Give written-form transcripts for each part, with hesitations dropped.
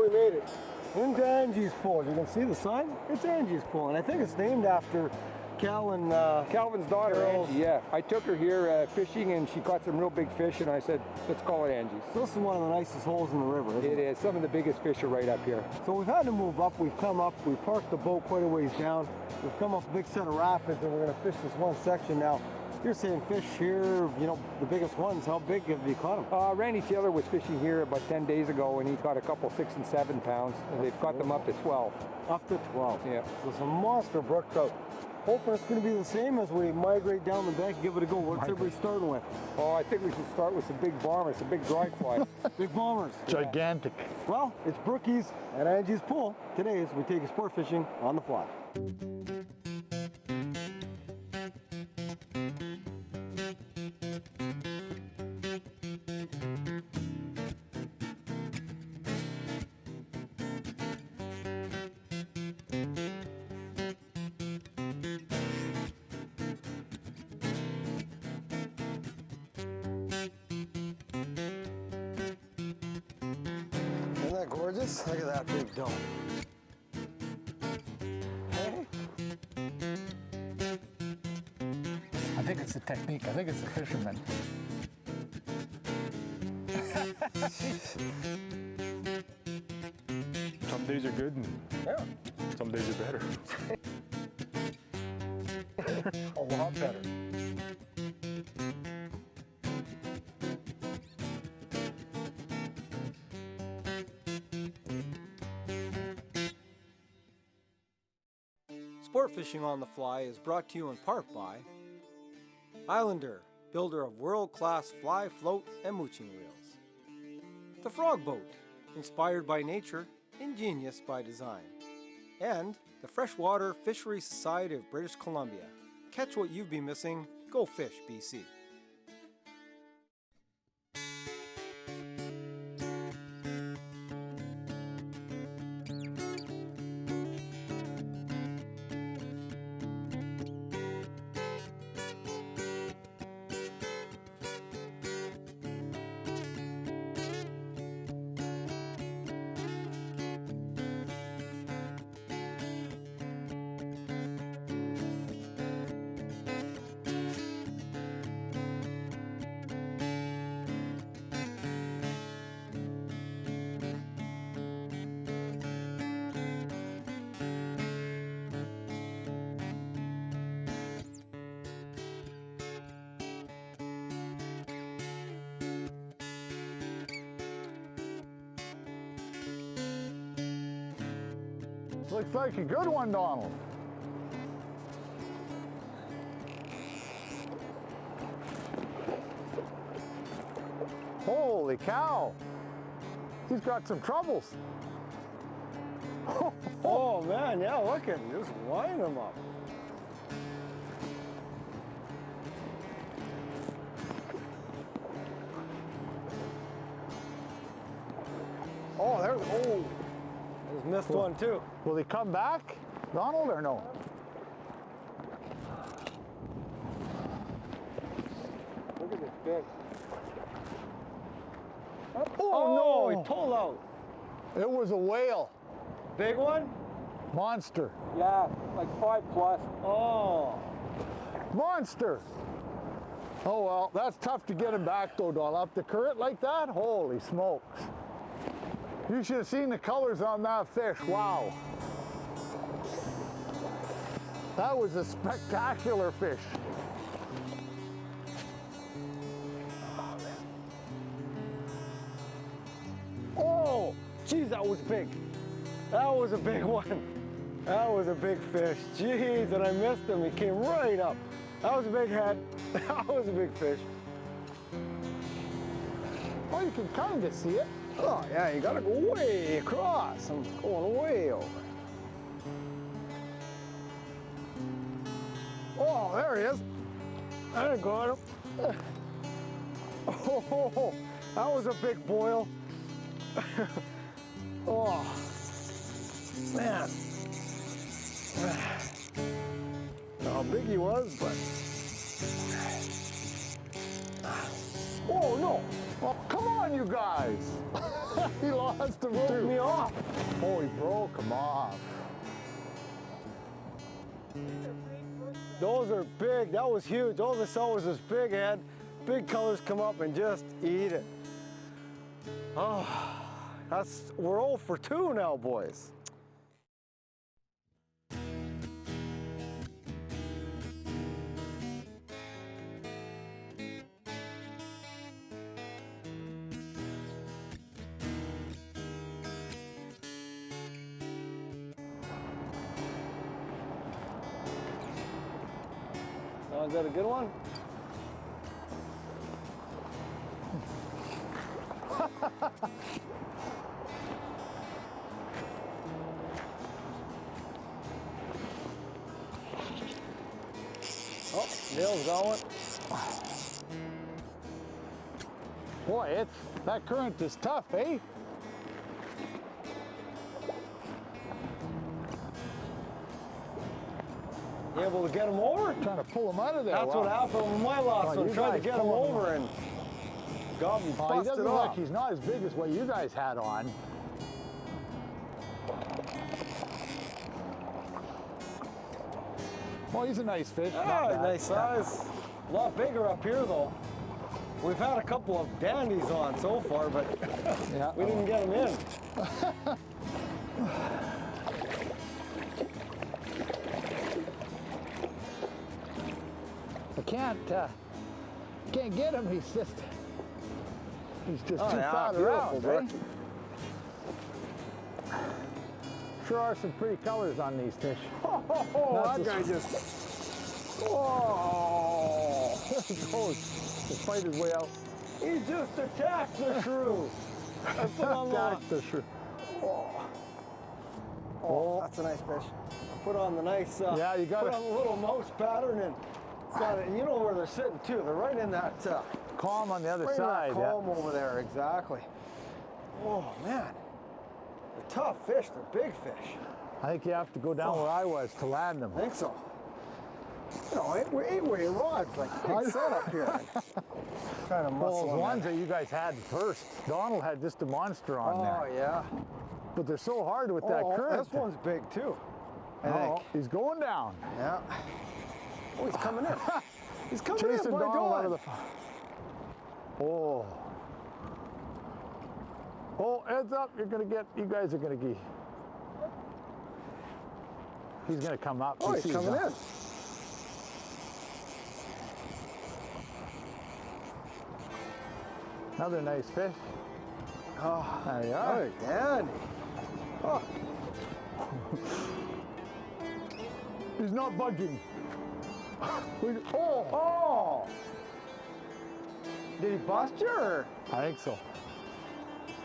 we made it into Angie's Pool. As you can see the sign, it's Angie's Pool, and I think it's named after Cal and Calvin's daughter, Carol's. Angie, yeah. I took her here fishing and she caught some real big fish and I said, let's call it Angie's. So this is one of the nicest holes in the river, isn't it? It is. Some of the biggest fish are right up here. So we've had to move up. We've come up. We parked the boat quite a ways down. We've come up a big set of rapids and we're going to fish this one section now. You're saying fish here, you know, the biggest ones. How big have you caught them? Randy Taylor was fishing here about 10 days ago and he caught a couple 6 and 7 pounds. And they've caught them up to 12. Up to 12. Yeah. So some monster brook trout. Hoping it's going to be the same as we migrate down the bank and give it a go. What's everybody starting with? Oh, I think we should start with some big bombers, some big dry fly. Big bombers. Gigantic. Well, it's Brookie's at Angie's Pool. Today as we take you sport fishing on the fly. Isn't that gorgeous? Look at that big dome. Hey. I think it's the technique. I think it's the fisherman. Some days are good and some days are better. A lot better. Sport Fishing on the Fly is brought to you in part by Islander, builder of world-class fly, float, and mooching reels. The Frog Boat, inspired by nature, ingenious by design. And the Freshwater Fishery Society of British Columbia. Catch what you've been missing. Go fish, BC. Looks like a good one, Donald. Holy cow. He's got some troubles. Oh man, yeah, look at him, just line them up. Oh, there's missed one too. Will he come back, Donald, or no? Look at this fish. Oh, no, he pulled out. It was a whale. Big one? Monster. Yeah, like 5 plus. Oh. Monster. Oh well, that's tough to get him back though, Donald. Up the current like that? Holy smokes. You should have seen the colors on that fish. Wow. That was a spectacular fish. Oh, geez, that was big. That was a big one. That was a big fish. Jeez, and I missed him. He came right up. That was a big head. That was a big fish. Well, you can kind of see it. Oh, yeah, you gotta go way across. I'm going way over. Oh, there he is. I got him. Oh, that was a big boil. Oh, man. Not how big he was, but. Oh, no. Oh, come on, you guys. He lost him Broke too. me off. Oh, he broke him off. Those are big. That was huge. All I saw was this big head. Big colors come up and just eat it. Oh, we're 0 for 2 now, boys. Is that a good one? Oh, Neil's going. Boy, that current is tough, eh? You able to get him over? Trying to pull him out of there. That's what happened with my last one. you Tried to guys get him pulling him over and got him He busted doesn't look like off. he's not as big as what you guys had on. Well, he's a nice fish. not Ah, bad. nice size. A lot bigger up here though. We've had a couple of dandies on so far, but Yeah. we didn't get them in. I can't get him. He's just too Oh, yeah, fat beautiful, around, Brook. eh? Sure are some pretty colors on these fish. Oh, that guy just. Oh, There he goes. To fight his way out. he just attacked the shrew. I put on the. Back the shrew. Oh, that's a nice fish. Put on the nice. Yeah, you gotta- put on the little mouse pattern and got it. And you know where they're sitting too. They're right in that. Calm on the other Right side. in that column over there, exactly. Oh man, they're tough fish. They're big fish. I think you have to go down where I was to land them. I think so. You know, eight-way rods, like big setup here. Trying to Well, muscle the them ones in. that you guys had first, Donald had just a monster on Oh there. yeah. But they're so hard with that Oh, current. this one's big too. I Oh, think. he's going down. Yeah. Oh, he's coming in. He's coming Chasing in by Donald out of dawn. the. Oh. Oh, heads up! You guys are gonna get. He's gonna come up. Oh, You he's see coming Don- in. Another nice fish. Oh, There you are. oh, dandy. Oh, He's not budging. Oh, oh. Did he bust you or? I think so.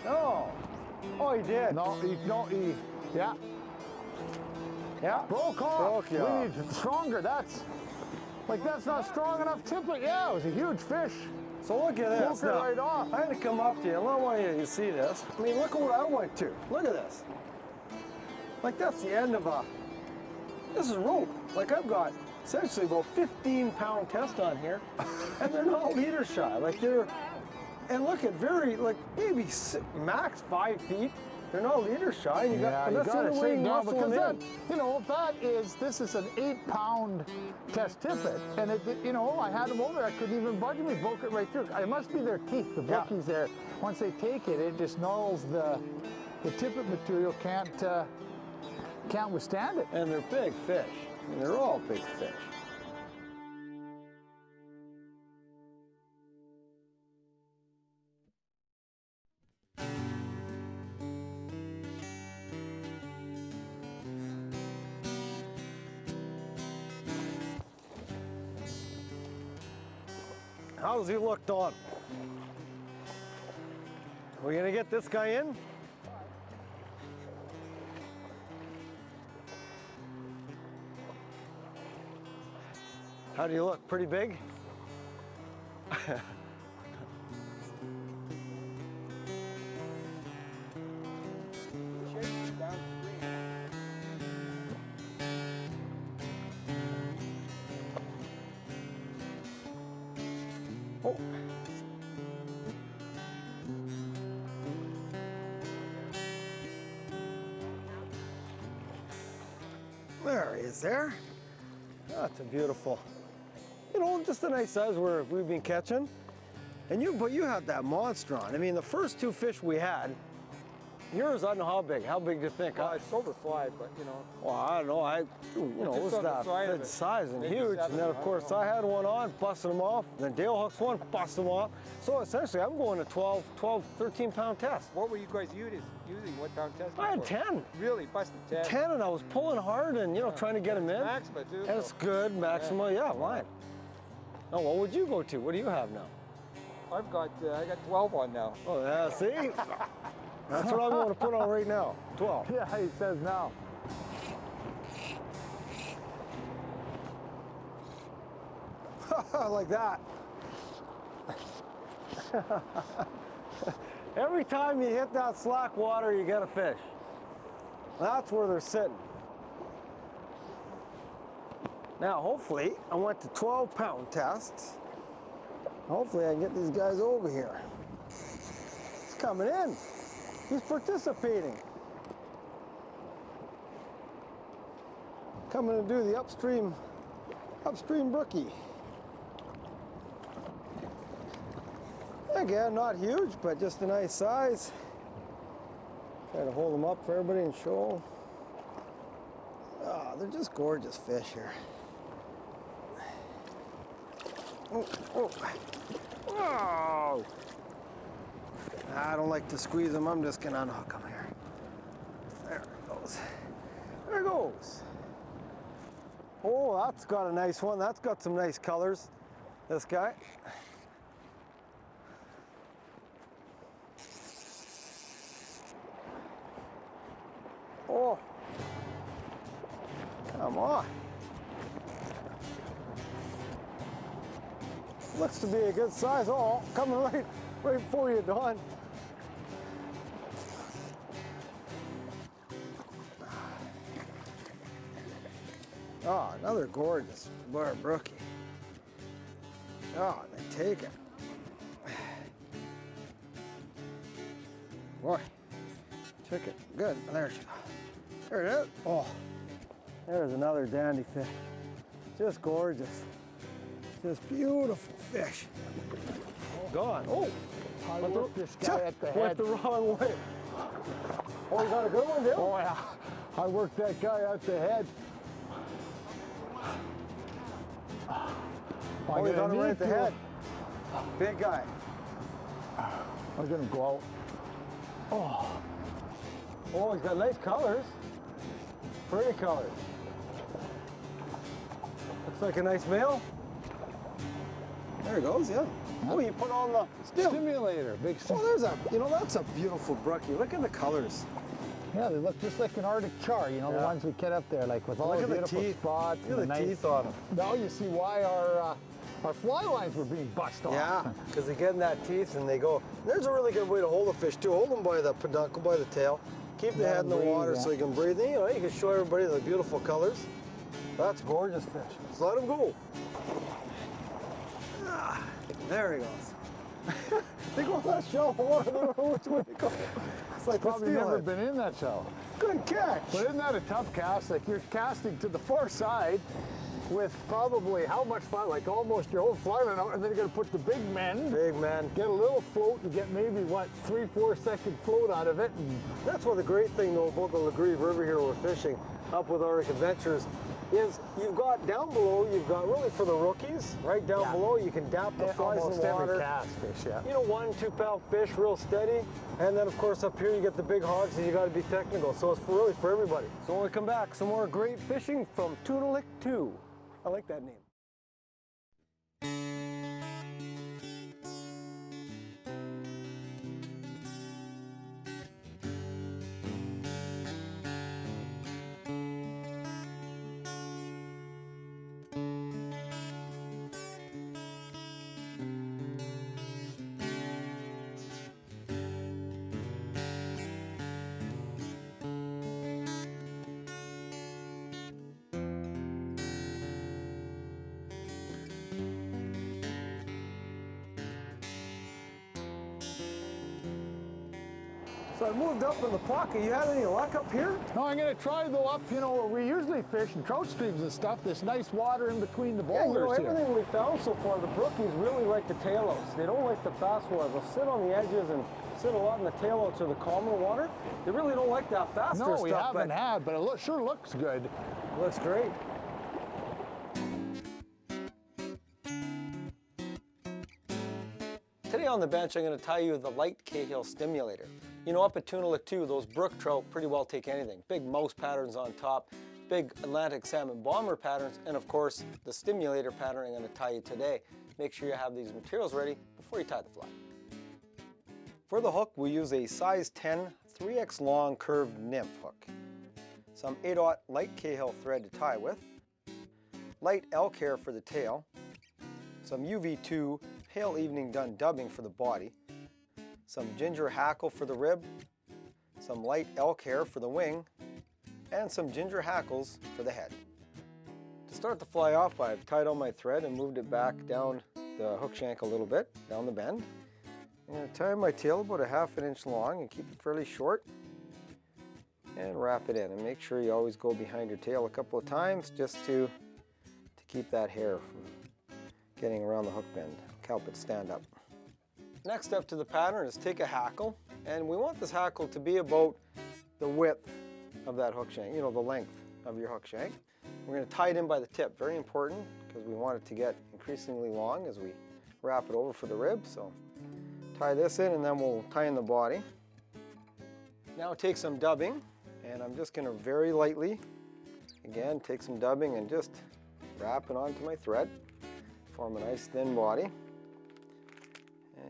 No. Oh, he did. No, yeah, Yeah. broke off. Broke you We off. need stronger. That's not strong enough. Tip it. Yeah, it was a huge fish. So look at this. Broke it now. right off. I had to come up to you. I don't want you to see this. I mean, look at what I went to. Look at this. Like that's the end of a. This is rope. Like I've got essentially about 15-pound test on here, and they're not leader shy. Like they're, and look at very like maybe max 5 feet. They're not leader shy. And you Yeah, got, and you that's got the to only way sit you down muscle because them that, in. this is an 8-pound test tippet, and I had them over. I couldn't even budge them. He broke it right through. It must be their teeth, the Yeah. brookies there. Once they take it, it just gnarls the tippet material. Can't withstand it. And they're big fish. I mean, they're all big fish. How does he look, Don? We gonna get this guy in? How do you look? Pretty big? Oh. There he is there. That's a beautiful, you know, just a nice size where we've been catching. And but you had that monster on. I mean, the first two fish we had, yours, I don't know how big. How big do you think? Well, it's over fly, but you know. Well, I don't know. It was that good size and Maybe huge. 7, And then, of course, I had one on, busted them off. Then Dale hooks one, busted them off. So essentially, I'm going to 12, 13-pound test. What were you guys using? What pound test? I had 10. Really? Busted 10? 10, and I was pulling hard and, you know, trying to get them in. Maxima, too. And it's good, Maxima, yeah, line. Oh, what would you go to? What do you have now? I got 12 on now. Oh, yeah, see? That's what I'm going to put on right now, 12. Yeah, he says now. Like that. Every time you hit that slack water, you get a fish. That's where they're sitting. Now, hopefully, I went to 12-pound tests. Hopefully, I can get these guys over here. He's coming in. He's participating. Coming to do the upstream brookie. Again, not huge, but just a nice size. Try to hold them up for everybody and show. Ah, they're just gorgeous fish here. Oh, oh. Whoa! I don't like to squeeze them. I'm just gonna unhook them here. There it goes. There it goes. Oh, that's got a nice one. That's got some nice colors. This guy. Oh, come on. Looks to be a good size. Oh, coming right for you, Don. Oh, another gorgeous bar brookie. Oh, they take it. Boy, took it. Good. There she goes. There it is. Oh, there's another dandy fish. Just gorgeous. Just beautiful fish. Gone. Oh, I worked this guy at the went head. the wrong way. Oh, you got a good one, Dale? Oh yeah, I worked that guy at the head. Oh, you got him right at the head. Big guy. I'm gonna go out. Oh, he's got nice colors. Pretty colors. Looks like a nice male. There he goes, yeah. Oh, you put on the Stimulator, big Oh, there's that's a beautiful brookie. Look at the colors. Yeah, they look just like an Arctic char, the ones we get up there, like with all Look the at the beautiful teeth. spots. Look at the teeth on them. Now you see why our fly lines were being bust off. Yeah, because they get in that teeth and they go. There's a really good way to hold a fish too. Hold them by the peduncle, by the tail. Keep the Let head in the them breathe, water yeah. so you can breathe. You know, you can show everybody the beautiful colors. That's gorgeous fish. Just let him go. Ah, there he goes. They go on that shelf of water. They don't know which way to go. It's like Probably never been in that shell. Good catch. But isn't that a tough cast? Like you're casting to the far side with probably how much fly, like almost your whole fly line out, and then you're gonna put the big men, Big man. get a little float and get maybe what, 3-4 second float out of it. And That's what the great thing though about the Lagreve River here we're fishing up with Arctic Adventures is you've got down below, you've got really for the rookies, right down below, you can dap the flies in almost the every water. cast fish, yeah. You know, 1-2 pound fish, real steady. And then of course up here you get the big hogs and you gotta be technical. So it's really for everybody. So when we come back, some more great fishing from Tunalik 2. I like that name. So I moved up in the pocket. You had any luck up here? No, I'm gonna try to go up, you know, where we usually fish in trout streams and stuff, this nice water in between the Yeah, you boulders know, here. everything we found so far, the brookies really like the tailouts. They don't like the fast water. They'll sit on the edges and sit a lot in the tailouts or the calmer water. They really don't like that faster stuff. No, we haven't had, but it sure looks good. Looks great. Today on the bench, I'm going to tie you the light Cahill stimulator. You know, up at Untitled 2, those brook trout pretty well take anything. Big mouse patterns on top, big Atlantic salmon bomber patterns, and of course, the stimulator pattern I'm going to tie you today. Make sure you have these materials ready before you tie the fly. For the hook, we use a size 10, 3x long curved Nymph hook. Some 8/0 light Cahill thread to tie with, light elk hair for the tail, some UV2 pale evening done dubbing for the body, some ginger hackle for the rib, some light elk hair for the wing, and some ginger hackles for the head. To start the fly off, I've tied on my thread and moved it back down the hook shank a little bit, down the bend. I'm going to tie my tail about a ½ inch long and keep it fairly short and wrap it in. And make sure you always go behind your tail a couple of times just to keep that hair from getting around the hook bend. Help it stand up. Next step to the pattern is take a hackle, and we want this hackle to be about the width of that hook shank, you know, the length of your hook shank. We're going to tie it in by the tip, very important, because we want it to get increasingly long as we wrap it over for the rib. So tie this in and then we'll tie in the body. Now take some dubbing, and I'm just going to very lightly, again, take some dubbing and just wrap it onto my thread, form a nice thin body,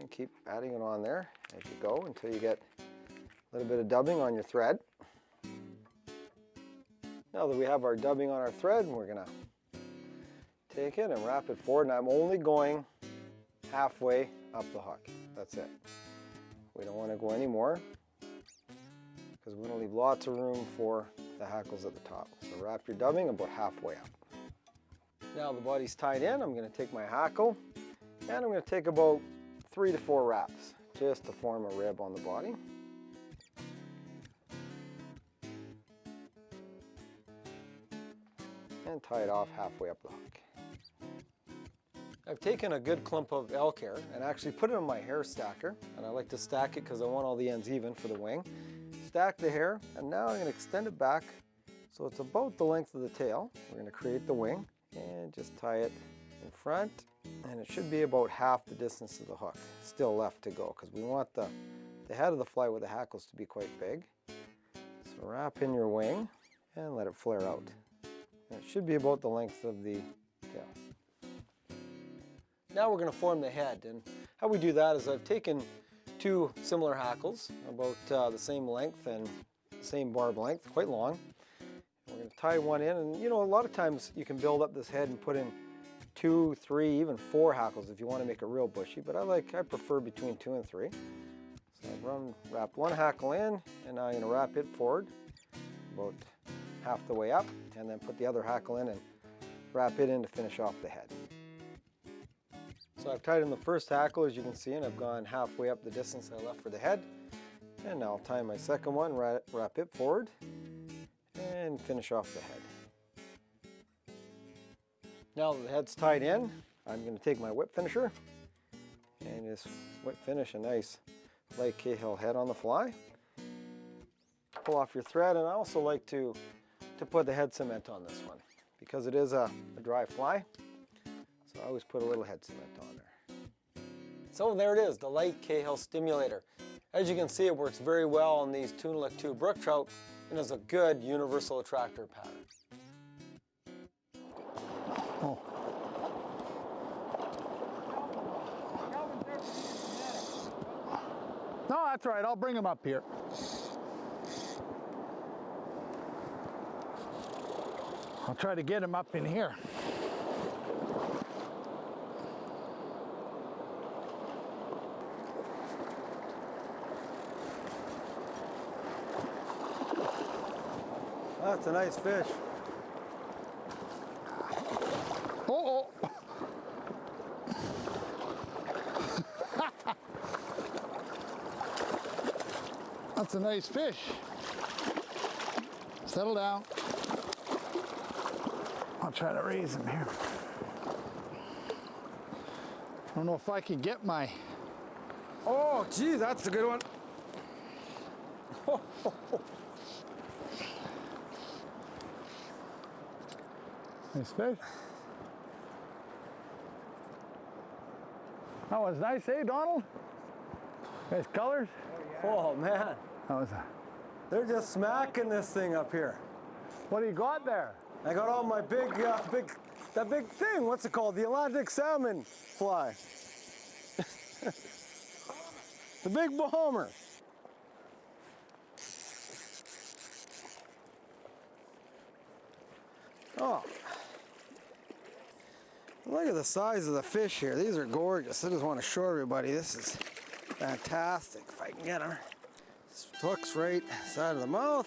and keep adding it on there as you go until you get a little bit of dubbing on your thread. Now that we have our dubbing on our thread, we're going to take it and wrap it forward, and I'm only going halfway up the hook. That's it. We don't want to go any more because we want to leave lots of room for the hackles at the top. So wrap your dubbing about halfway up. Now the body's tied in, I'm going to take my hackle and I'm going to take about 3 to 4 wraps just to form a rib on the body. And tie it off halfway up the hook. I've taken a good clump of elk hair and actually put it on my hair stacker, and I like to stack it because I want all the ends even for the wing. Stack the hair, and now I'm going to extend it back so it's about the length of the tail. We're going to create the wing and just tie it in front, and it should be about half the distance of the hook. Still left to go because we want the head of the fly with the hackles to be quite big. So wrap in your wing and let it flare out. And it should be about the length of the tail. Now we're going to form the head, and how we do that is I've taken 2 similar hackles, about the same length and the same barb length, quite long. We're going to tie one in, and you know, a lot of times you can build up this head and put in 2, 3, even 4 hackles if you want to make it real bushy, but I prefer between 2 and 3. So I've wrapped one hackle in, and now I'm going to wrap it forward about half the way up, and then put the other hackle in and wrap it in to finish off the head. So I've tied in the first hackle, as you can see, and I've gone halfway up the distance I left for the head. And now I'll tie my second one, wrap it forward, and finish off the head. Now that the head's tied in, I'm going to take my whip finisher and just whip finish a nice light Cahill head on the fly. Pull off your thread, and I also like to put the head cement on this one because it is a dry fly. So I always put a little head cement on there. So there it is, the light Cahill stimulator. As you can see, it works very well on these Untitled 2 brook trout and is a good universal attractor pattern. Oh. No, that's right. I'll bring him up here. I'll try to get him up in here. That's a nice fish. Oh, oh. That's a nice fish. Settle down. I'll try to raise him here. I don't know if I can get my... Oh, gee, that's a good one. Nice fish. That was nice, eh, Donald? Nice colors. Oh, man. That was They're just smacking this thing up here. What do you got there? I got all my that big thing, what's it called? The Atlantic salmon fly. The big bomber. Oh. Look at the size of the fish here. These are gorgeous. I just want to show everybody this is fantastic if I can get them. This hook's right side of the mouth.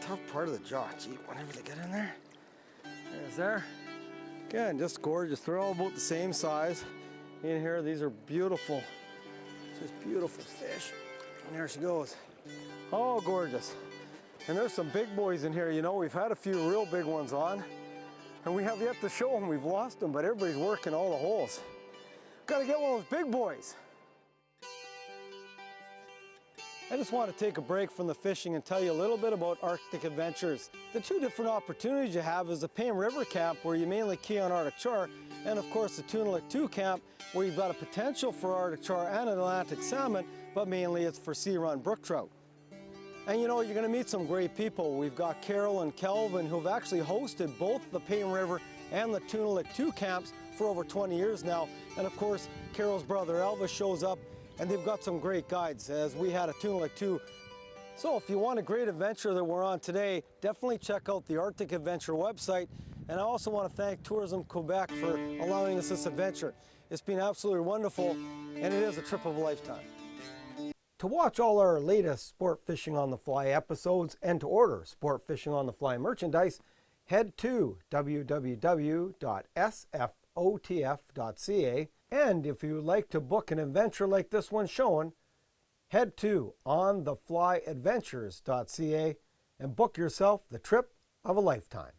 Tough part of the jaw. Gee, whenever they get in there. There's there. Again, just gorgeous. They're all about the same size. In here, these are beautiful. Just beautiful fish. And there she goes. Oh, gorgeous. And there's some big boys in here. You know, we've had a few real big ones on. And we have yet to show them. We've lost them, but everybody's working all the holes. Gotta get one of those big boys. I just want to take a break from the fishing and tell you a little bit about Arctic adventures. The two different opportunities you have is the Payne River camp, where you mainly key on Arctic char, and of course the Tunalik 2 camp, where you've got a potential for Arctic char and Atlantic salmon, but mainly it's for sea-run brook trout. And you know, you're going to meet some great people. We've got Carol and Kelvin, who've actually hosted both the Payne River and the Tunalik 2 camps for over 20 years now. And of course, Carol's brother Elvis shows up, and they've got some great guides, as we had a Tunalik 2. So if you want a great adventure that we're on today, definitely check out the Arctic Adventure website. And I also want to thank Tourism Quebec for allowing us this adventure. It's been absolutely wonderful, and it is a trip of a lifetime. To watch all our latest Sport Fishing on the Fly episodes and to order Sport Fishing on the Fly merchandise, head to www.sfotf.ca. And if you would like to book an adventure like this one shown, head to ontheflyadventures.ca and book yourself the trip of a lifetime.